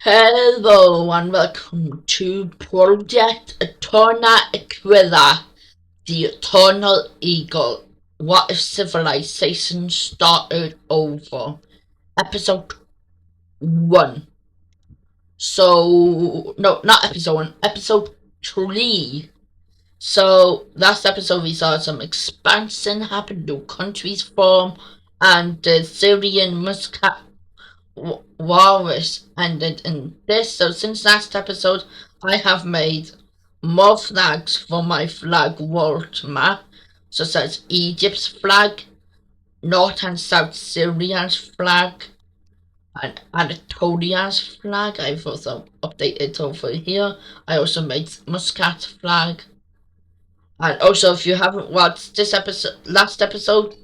Hello and welcome to Project Aeterna Aquila, the Eternal Eagle. What if civilization started over? Episode 1. So, no, not episode 1, episode 3. So, last episode we saw some expansion happen, new countries form, and the Syrian Muscat walrus ended in this. So since last episode, I have made more flags for my flag world map, such as Egypt's flag, North and South Syria's flag, and Anatolia's flag. I've also updated over here. I also made Muscat's flag. And also, if you haven't watched this episode, last episode,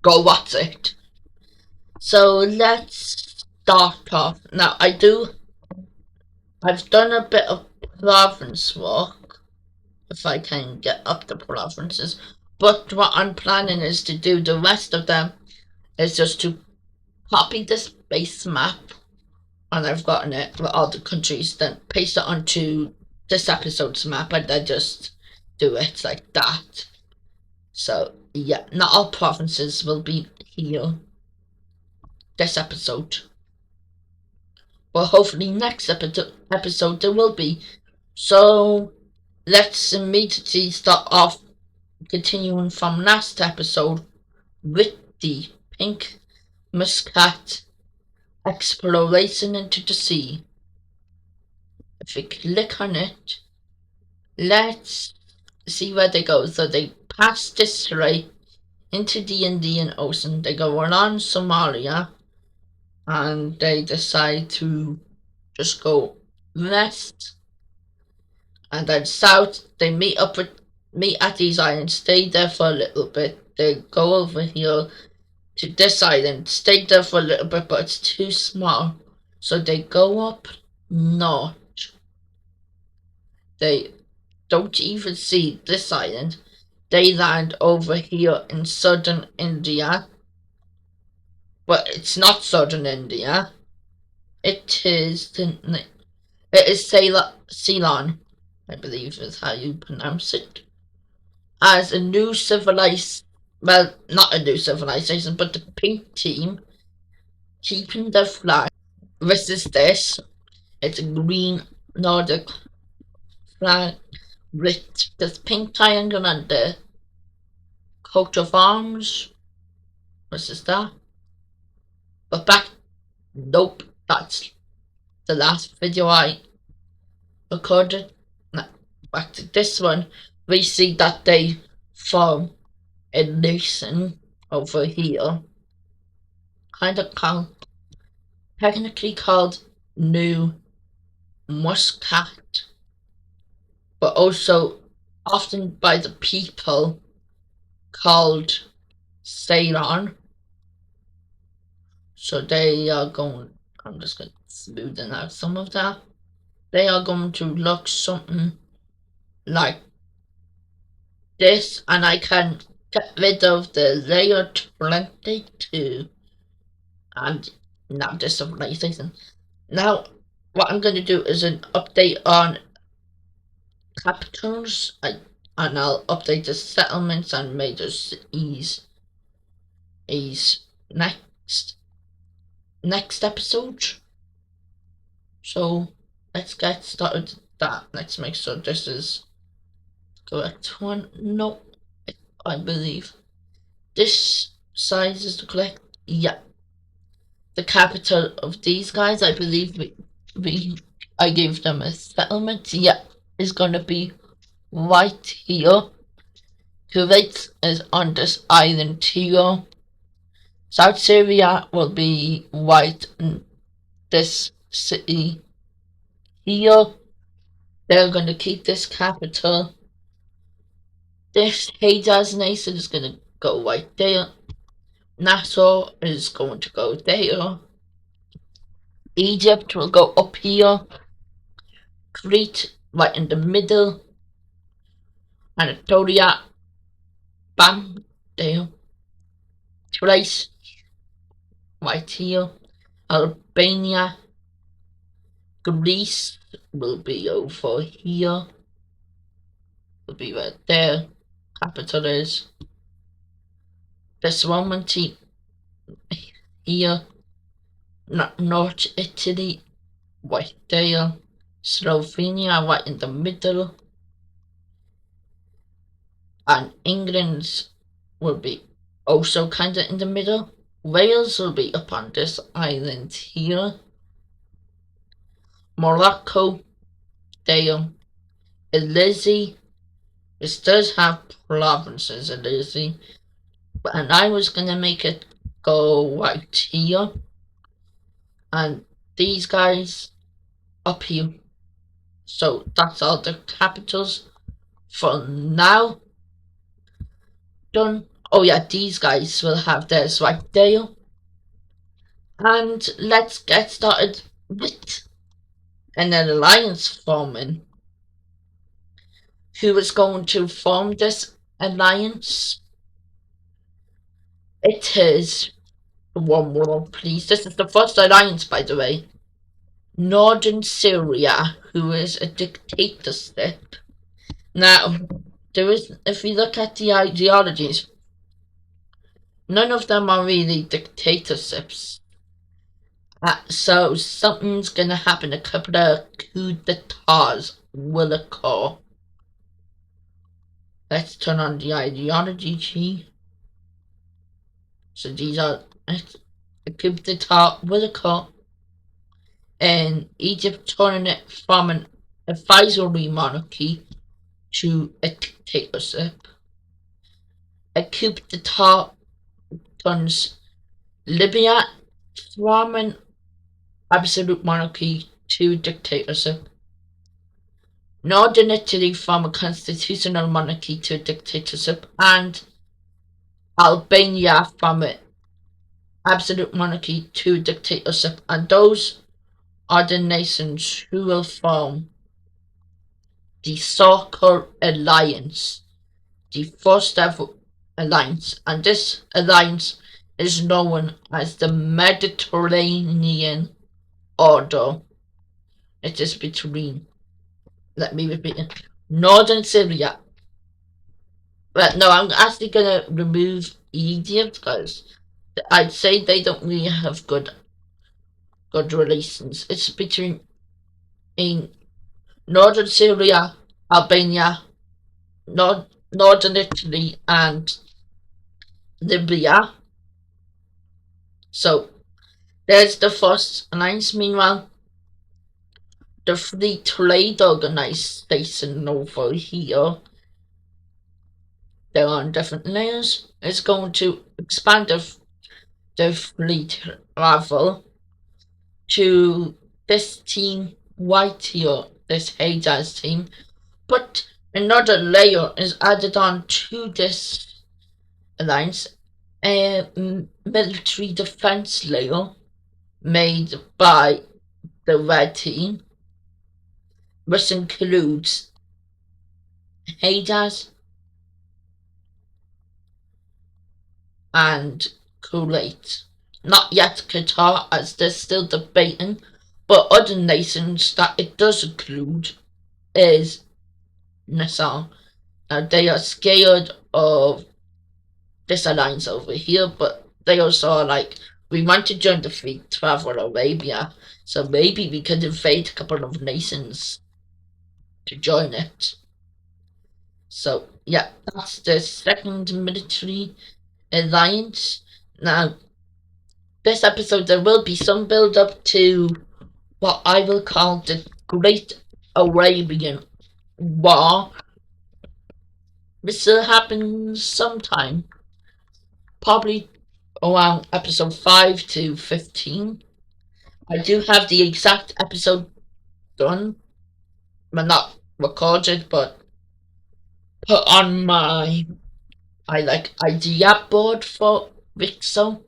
go watch it. So let's start off. Now, I've done a bit of province work, if I can get up the provinces, but what I'm planning is to do the rest of them is just to copy this base map, and I've gotten it with all the countries, then paste it onto this episode's map, and then just do it like that. So, yeah, not all provinces will be here this episode. But hopefully next episode there will be. So let's immediately start off, continuing from last episode, with the pink muscat exploration into the sea. If we click on it, let's see where they go. So they pass this strait into the Indian Ocean. They go around Somalia, and they decide to just go west, and then south. They meet at these islands, stay there for a little bit. They go over here to this island, stay there for a little bit, but it's too small, so they go up north. They don't even see this island. They land over here in southern India, but it's not southern India. It is Ceylon, I believe is how you pronounce it. As a new well, not a new civilization, but the pink team keeping their flag. Versus this, it's a green Nordic flag with this pink triangle and the coat of arms. Versus that. But nope, that's the last video I recorded. Now, back to this one, we see that they form a nation over here, technically called New Muscat, but also often by the people called Ceylon. So they are going, I'm just going to smoothen out some of that. They are going to look something like this, and I can get rid of the layer 22 and now this civilization. Now what I'm going to do is an update on capitals, and I'll update the settlements and major cities next episode. So let's get started with that. Let's make sure this is correct one. No, I believe this size is the correct. Yeah, the capital of these guys, I believe I gave them a settlement. Yeah, is gonna be right here. Kuwait is on this island here. South Syria will be right in this city here. They're gonna keep this capital. This Hejaz nation is gonna go right there. Nassau is going to go there. Egypt will go up here. Crete right in the middle. Anatolia, bam, there. Thrace right here. Albania, Greece will be over here. Will be right there. Capital is. This Roman team here. North Italy right there. Slovenia right in the middle. And England will be also kind of in the middle. Wales will be up on this island here. Morocco there. Elysi. It does have provinces, Elysi. And I was gonna make it go right here. And these guys up here. So that's all the capitals for now. Done. Oh yeah, these guys will have theirs right there. And let's get started with an alliance forming. Who is going to form this alliance? It is, one more please, this is the first alliance, by the way. Northern Syria, who is a dictatorship. Now, there is, if we look at the ideologies, none of them are really dictatorships. So something's gonna happen. A couple of coup d'etats will occur. Let's turn on the ideology key. So these are a coup d'etat will occur. And Egypt turning it from an advisory monarchy to a dictatorship. A coup d'etat turns Libya from an absolute monarchy to dictatorship. Northern Italy from a constitutional monarchy to a dictatorship, and Albania from an absolute monarchy to dictatorship. And those are the nations who will form the so-called alliance, the first ever alliance. And this alliance is known as the Mediterranean Order. It is between, let me repeat it, Northern Syria. Well, no, I'm actually gonna remove Egypt because I'd say they don't really have good relations. It's between Northern Syria, Albania, Northern Italy, and Libya. So there's the first alliance. Meanwhile, the Free Trade Organization over here, they're on different layers, is going to expand the free travel to this team right here, this Hejaz team. But another layer is added on to this alliance, a military defense layer made by the red team, which includes Hejaz and Kuwait. Not yet Qatar, as they're still debating, but other nations that it does include is Nassau. Now they are scared of this alliance over here, but they also are like, we want to join the free travel Arabia, so maybe we could invade a couple of nations to join it. So yeah, that's the second military alliance. Now, this episode there will be some build up to what I will call the Great Arabian War. This will happen sometime, probably around episode 5 to 15. I do have the exact episode done, well, not recorded, but put on my idea board for WICSO.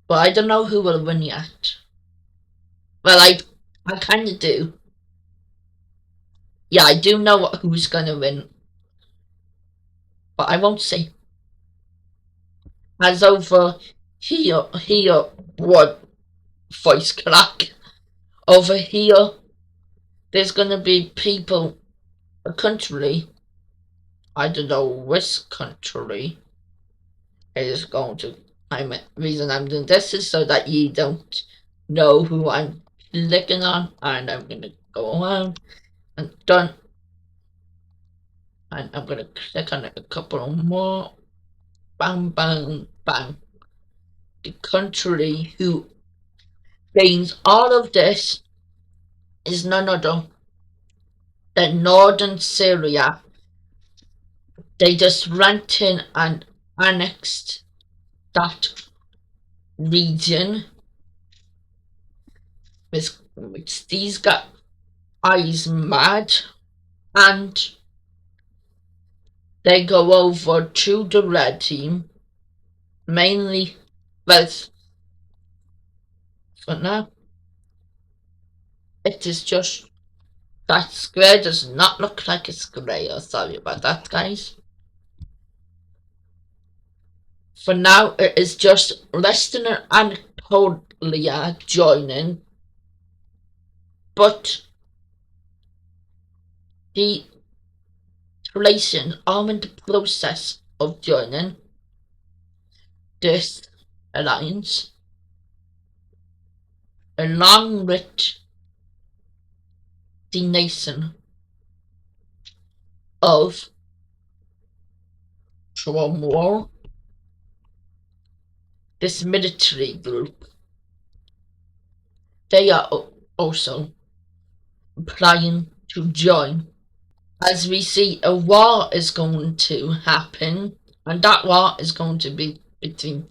But I don't know who will win yet. Well, I kind of do. Yeah, I do know who's gonna win, but I won't say. As over here, what voice crack? over here, there's gonna be people, a country, I don't know which country is going to. Reason I'm doing this is so that you don't know who I'm clicking on, and I'm gonna go around and done, and I'm gonna click on a couple more. Bang, bang, bang. The country who gains all of this is none other than northern Syria. They just went in and annexed that region, which these guys mad, and they go over to the red team, mainly, well, for now, it is just, that square does not look like a square, sorry about that, guys. For now, it is just Leicester and Anatolia joining, but the Croatians are in the process of joining this alliance, along with the nation of Tromor, this military group. They are also planning to join. As we see, a war is going to happen, and that war is going to be between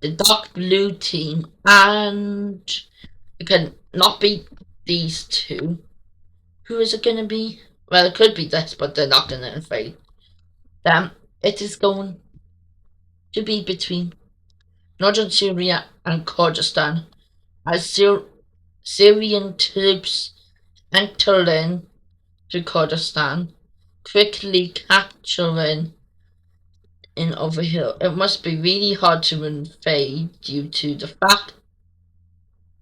the dark blue team and it can not be these two. Who is it going to be? Well, it could be this, but they're not going to invade them. It is going to be between northern Syria and Kurdistan, as Syrian troops enter in to Kurdistan, quickly capturing in over here. It must be really hard to invade due to the fact,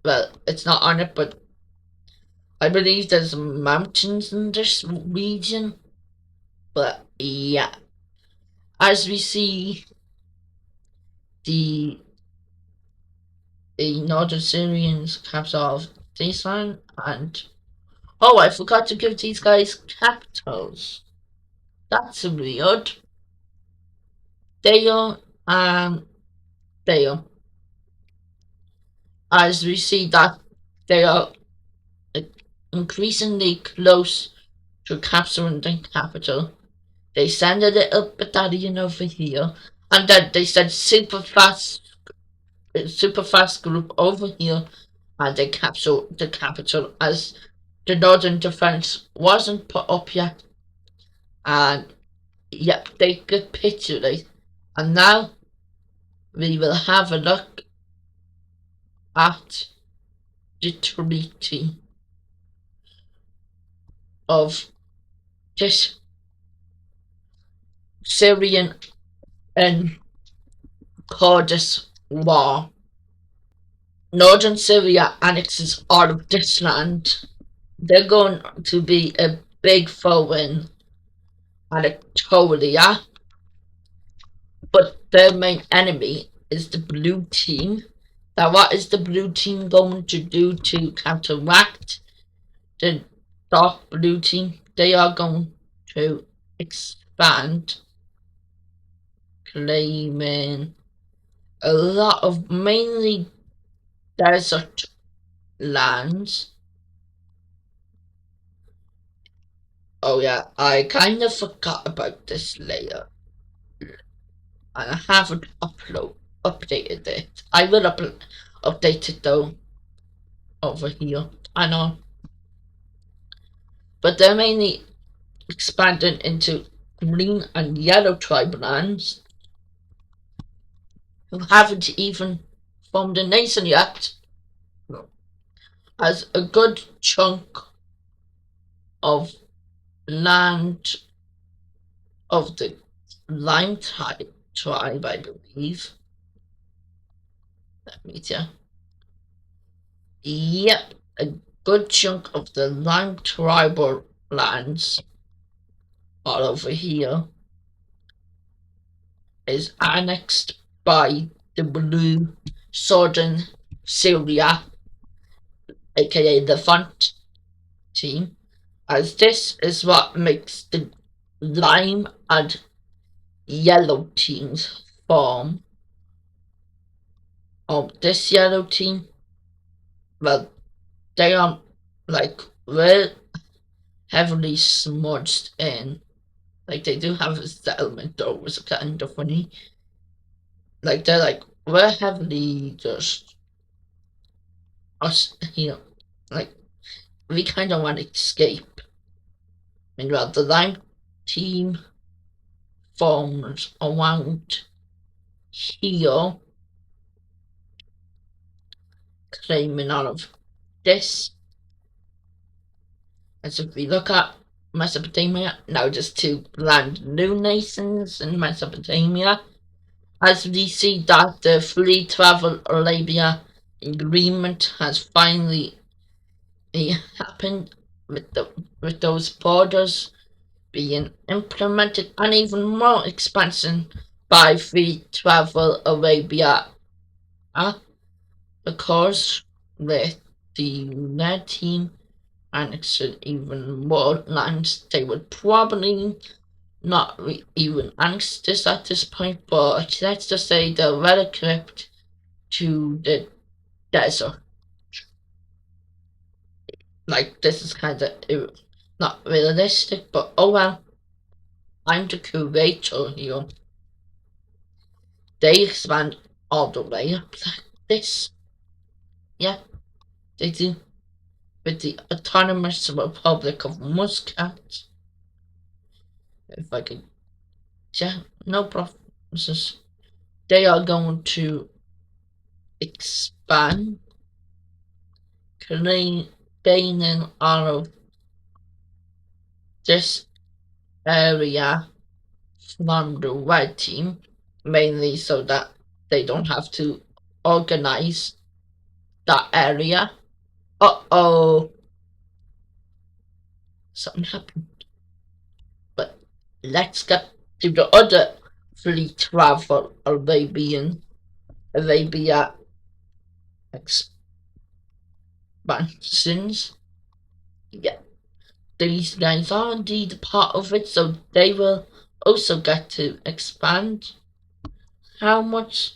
well, it's not on it, but I believe there's mountains in this region. But yeah, as we see, the northern Syrians capture this one, and oh, I forgot to give these guys capitals. That's weird. There and there. As we see that they are increasingly close to capturing the capital, they send a little battalion over here, and then they send super fast group over here, and they capture the capital as the northern defense wasn't put up yet, and yep, they capitulate. And now we will have a look at the treaty of this Syrian and Kurdish war. Northern Syria annexes all of this land. They're going to be a big foe in Anatolia, but their main enemy is the blue team. Now, what is the blue team going to do to counteract the dark blue team? They are going to expand, claiming a lot of mainly desert lands. Oh yeah, I kind of forgot about this layer, and I haven't updated it. I will update it though over here. I know, but they're mainly expanding into green and yellow tribal lands who haven't even formed a nation yet, as a good chunk of land of the Lime tribe, I believe. Let me tell. Yep, good chunk of the Lime tribal lands all over here is annexed by the blue southern Syria, aka the front team, as this is what makes the lime and yellow teams form. This yellow team, well, they are like real heavily smudged in. Like they do have a settlement though, was kind of funny. Like they're like we're heavily just us, like we kind of want to escape. Meanwhile, the lime team forms around here, claiming all of this. As if we look at Mesopotamia, now just two brand new nations in Mesopotamia, as we see that the free travel Arabia agreement has finally happened with those borders being implemented, and even more expansion by free travel Arabia, of course, with the red team annexing even more lands. They would probably not even annex this at this point, but let's just say they're well equipped to the desert. Like, this is kind of not realistic, but oh well. I'm the curator here. They expand all the way up like this. Yeah, they do. With the Autonomous Republic of Muscat. If I could, yeah, no promises. They are going to expand, gaining all of this area from the red team, mainly so that they don't have to organize that area. Uh-oh. Something happened. But let's get to the other fleet travel Arabia expansions. Yeah, these guys are indeed part of it, so they will also get to expand. How much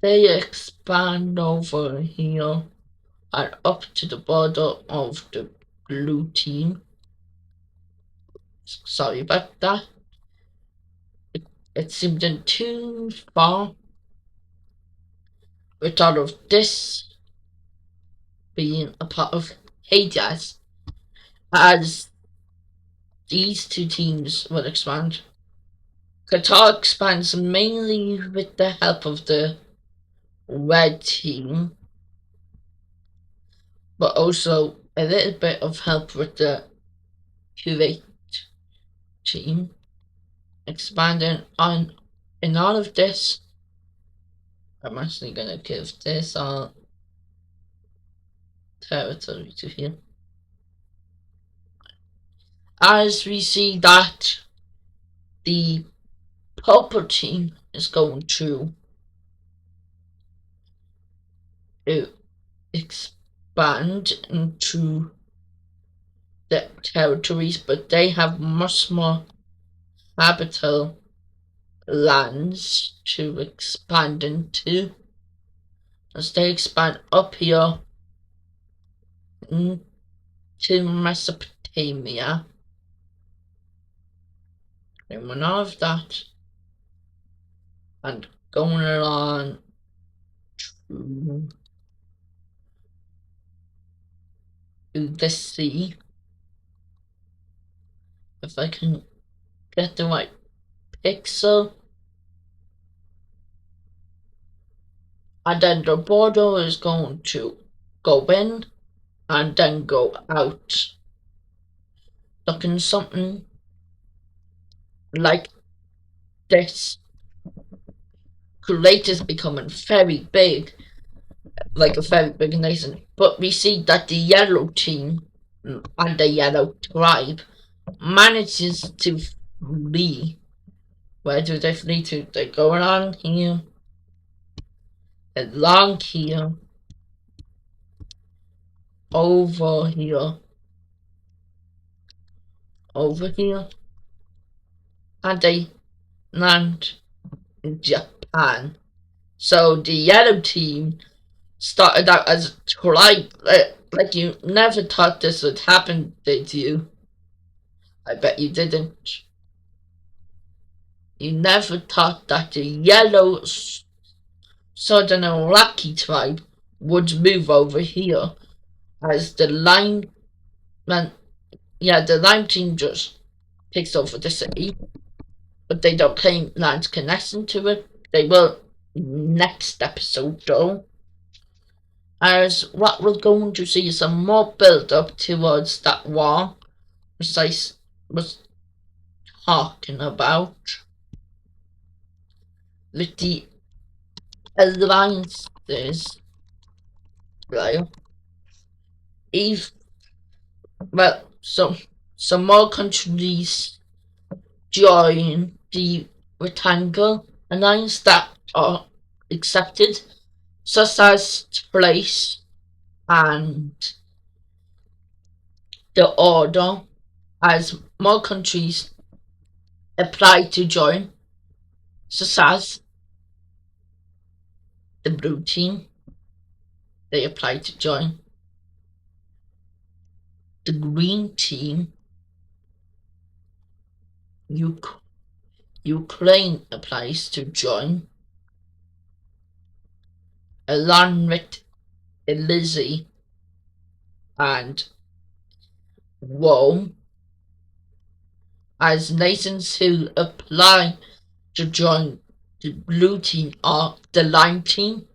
they expand over here and up to the border of the blue team. Sorry about that. It seemed too far with all of this being a part of Hades, as these two teams will expand. Qatar expands mainly with the help of the red team, but also a little bit of help with the Kuwait team. Expanding on in all of this, I'm actually gonna give this all territory to here. As we see that the purple team is going to expand into the territories, but they have much more habitable lands to expand into. As they expand up here into Mesopotamia. And all of that, and going along to the sea. If I can get the right pixel. And then the border is going to go in and then go out. Looking something like this. Kuwait is becoming very big, like a very big nation. But we see that the yellow team and the yellow tribe manages to flee. Where do they flee to? They go along here, along here, over here, over here, and they land in Japan. So the yellow team started out as a tribe. Like you never thought this would happen, did you? I bet you didn't. You never thought that the yellow Southern Iraqi tribe would move over here as the line, the line team just takes over the city, but they don't claim land connection to it. They will next episode though, as what we're going to see is some more build up towards that war, which I was talking about, with the alliances, right? Some more countries join the rectangle alliance that are accepted, such as Place and the Order, as more countries apply to join, such as the blue team, they apply to join. The green team, Ukraine applies to join, along with Elysee and Rome, as nations who apply to join the blue team are the lime team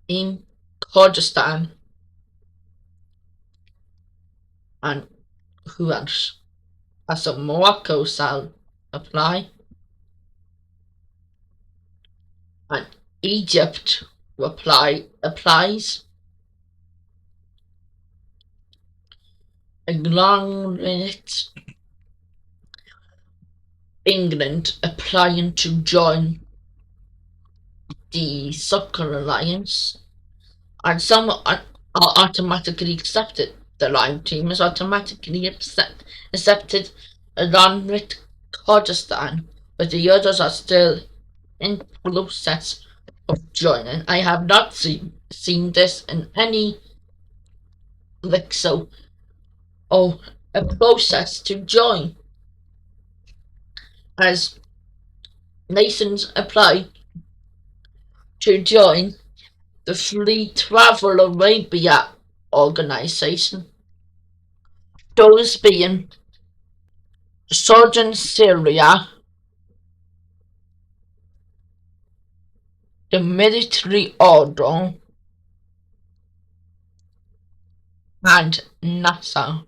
in Kurdistan, and who else? As a Morocco shall apply, and Egypt applies, along with England applying to join the Soccer Alliance, and some are automatically accepted. The Lime team is automatically accepted along with Kurdistan, but the others are still in process of joining. I have not seen this in any WICSO or a process to join, as nations apply to join the Free Travel Arabia organization, those being Southern Syria, the military order, and NASA.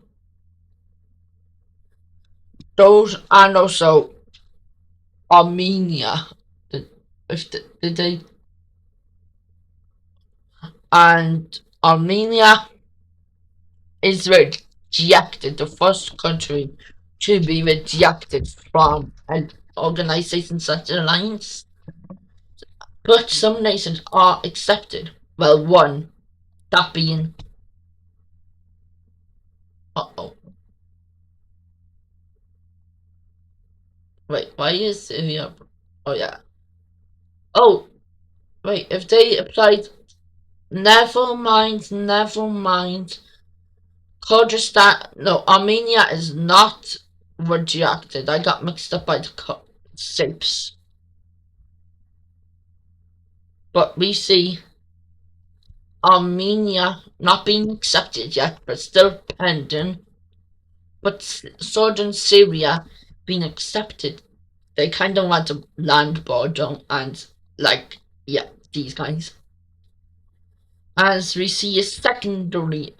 Those and also Armenia. And Armenia is rejected, the first country to be rejected from an organization such an alliance. But some nations are accepted. Well, one, that being... Wait, why is Syria... Oh, yeah. Oh, wait, if they applied... Never mind. Kurdistan... No, Armenia is not rejected. I got mixed up by the shapes. But we see Armenia not being accepted yet, but still pending. But Southern Syria being accepted. They kind of want a land border and, like, yeah, these guys. As we see a secondary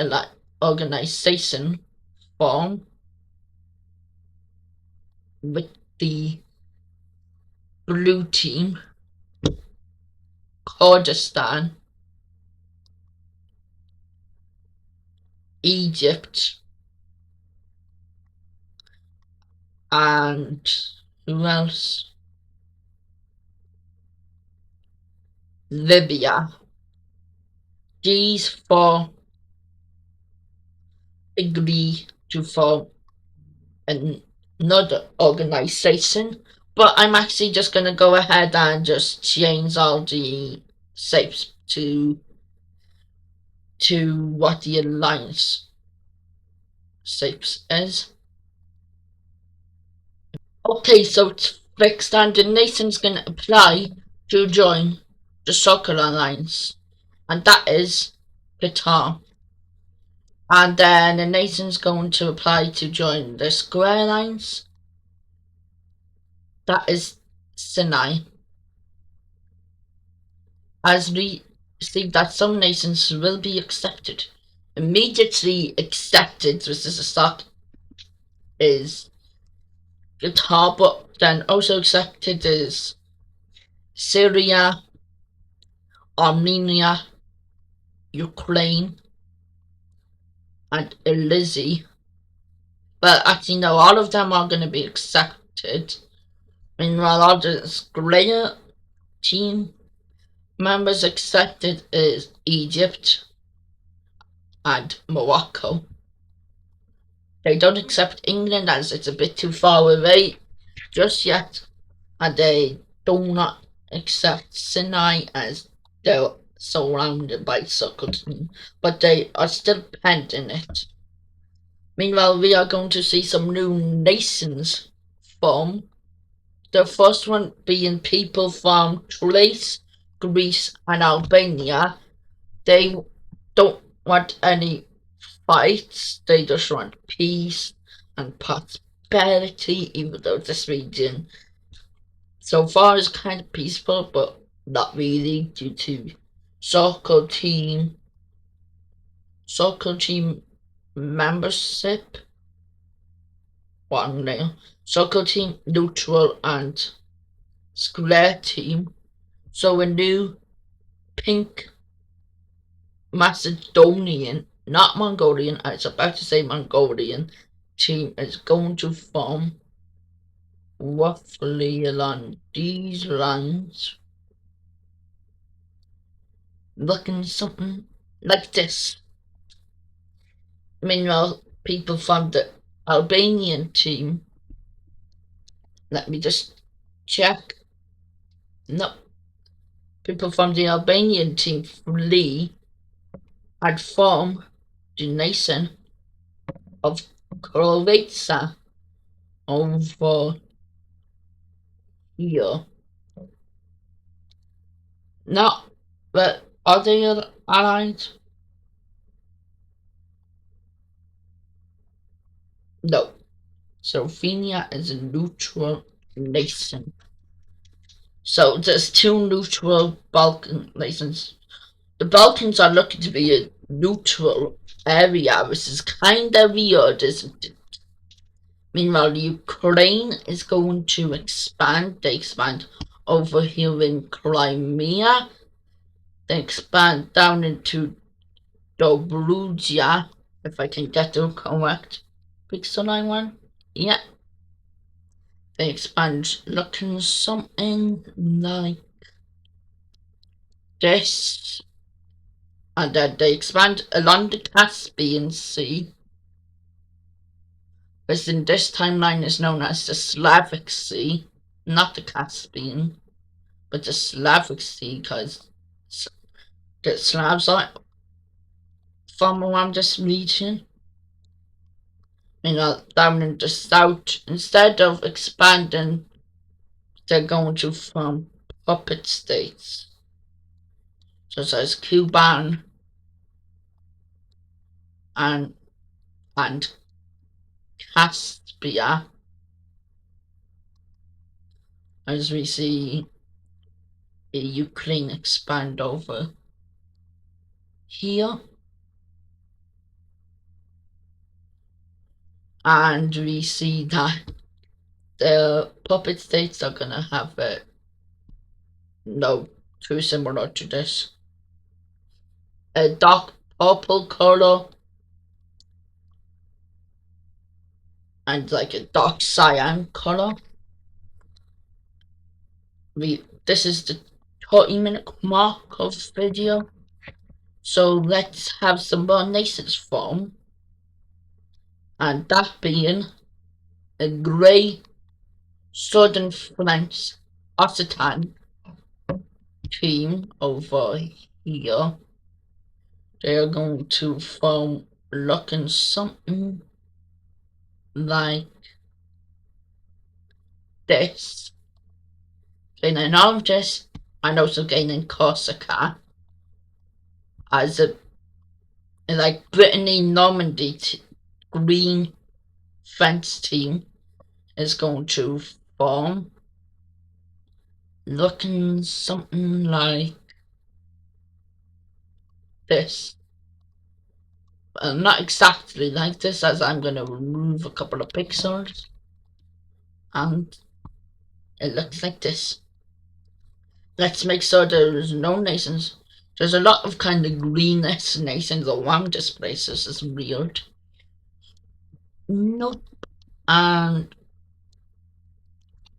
organization form with the blue team Kurdistan, Egypt, and who else? Libya. These four agree to form another organization, but I'm actually just gonna go ahead and just change all the shapes to what the alliance shapes is. Okay, so it's fixed and the nation's gonna apply to join the Soccer Alliance, and that is Qatar. And then the nation's going to apply to join the Square Alliance, that is Sinai. As we see that some nations will be accepted. Immediately accepted, this is a stock, is Qatar, but then also accepted is Syria, Armenia, Ukraine, and Elysi. But actually, no, all of them are going to be accepted. Meanwhile, all the Square team members accepted is Egypt and Morocco. They don't accept England as it's a bit too far away just yet, and they do not accept Sinai as they're surrounded by Sokoton, but they are still pending it. Meanwhile, we are going to see some new nations form. The first one being people from Thrace, Greece, and Albania. They don't want any fights, they just want peace and prosperity, even though this region so far is kind of peaceful, but not really due to soccer team membership. One now. Soccer team neutral and square team. So a new pink Macedonian, not Mongolian, I was about to say Mongolian, team is going to form roughly along these lines, looking something like this. Meanwhile, people from the Albanian team, let me just check. No, people from the Albanian team flee and form the nation of Croatia over here. No, but are they allied? No. Slovenia is a neutral nation. So there's two neutral Balkan nations. The Balkans are looking to be a neutral area, which is kind of weird, isn't it? Meanwhile, Ukraine is going to expand. They expand over here in Crimea. They expand down into Dobruja, if I can get the correct pixel one. Yeah. They expand looking something like this. And then they expand along the Caspian Sea, which in this timeline is known as the Slavic Sea, not the Caspian, but the Slavic Sea, because the Slavs are from around this region. Down in the south, instead of expanding, they're going to form puppet states, such as Cuban and Caspia, as we see Ukraine expand over here. And we see that the puppet states are gonna have no too similar to this. A dark purple color and like a dark cyan color. This is the 30-minute mark of video. So let's have some more nations form. And that being a grey Southern French Occitan team over here. They are going to form looking something like this. Gaining all of this and also gaining Corsica as a like Brittany Normandy green French team is going to form looking something like this. Well, not exactly like this, as I'm going to remove a couple of pixels and it looks like this. Let's make sure there's no nations. There's a lot of kind of greenness nations around this place. This is weird. Nope. And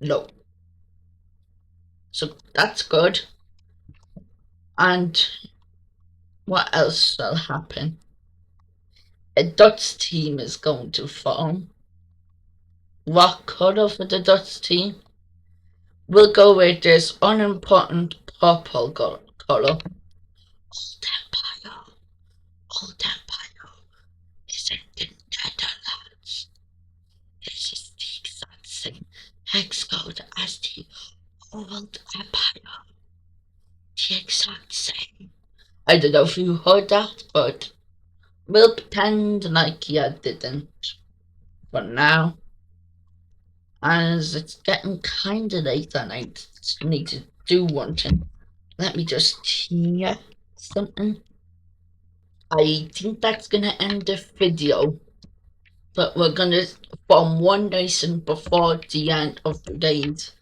no. So that's good. And what else will happen? A Dutch team is going to form. What colour for the Dutch team? We'll go with this unimportant purple colour. Old Empire. Old Empire is in the Netherlands. This is the exact same hex code as the Old Empire. The exact same. I don't know if you heard that, but we'll pretend like you didn't for now. As it's getting kinda late and I need to do one thing. Let me just check something. I think that's gonna end the video. But we're gonna form one nation before the end of today's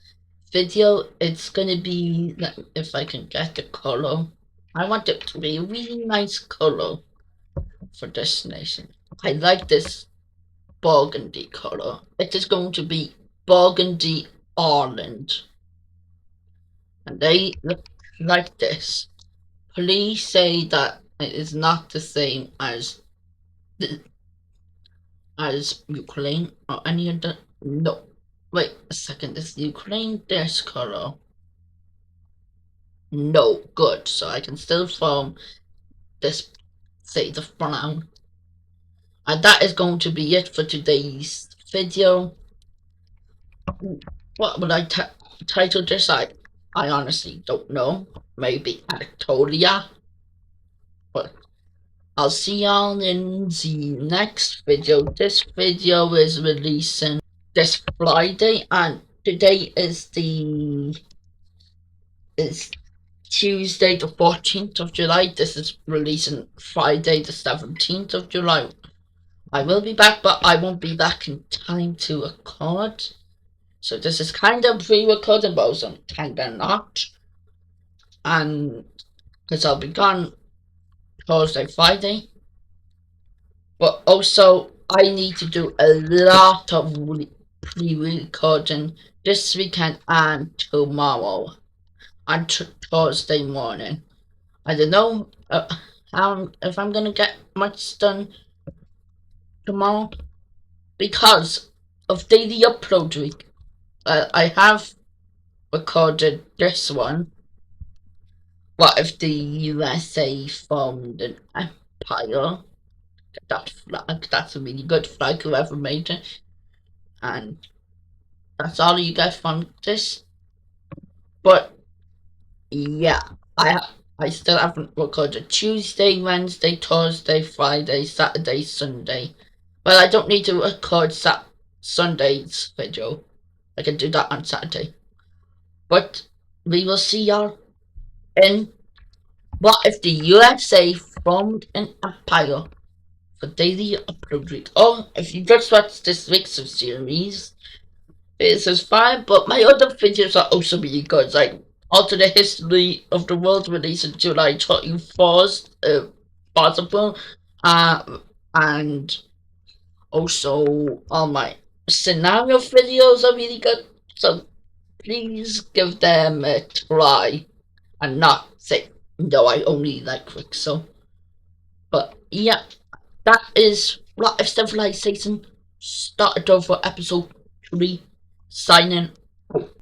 video. It's gonna be, if I can get the color. I want it to be a really nice color for this nation. I like this burgundy color. It is going to be burgundy Ireland. And they look like this. Please say that it is not the same as Ukraine or any other. No. Wait a second, is Ukraine this color? No, good. So I can still form this, say, the brown. And that is going to be it for today's video. What would I title this? I honestly don't know. Maybe Anatolia. But I'll see y'all in the next video. This video is releasing this Friday, and today is Tuesday the 14th of July. This is releasing Friday the 17th of July. I will be back, but I won't be back in time to record. So this is kind of pre-recording, but also kind of not. And because I'll be gone Thursday, Friday. But also, I need to do a lot of pre-recording this weekend and tomorrow. On Thursday morning. I don't know if I'm gonna get much done tomorrow because of daily upload week. I have recorded this one. What if the USA formed an empire? That flag, that's a really good flag, whoever made it. And that's all you get from this. But yeah, I still haven't recorded Tuesday, Wednesday, Thursday, Friday, Saturday, Sunday. Well, I don't need to record Sunday's video. I can do that on Saturday. But we will see y'all in what if the USA formed an empire for daily upload week. Oh, if you just watched this WICSO series, this is fine, but my other videos are also really good. Like alter the history of the world release in July 24th, possible. And also all my scenario videos are really good, so please give them a try and not say, no, I only like WICSO. But yeah, that is What If Civilization started over episode 3, signing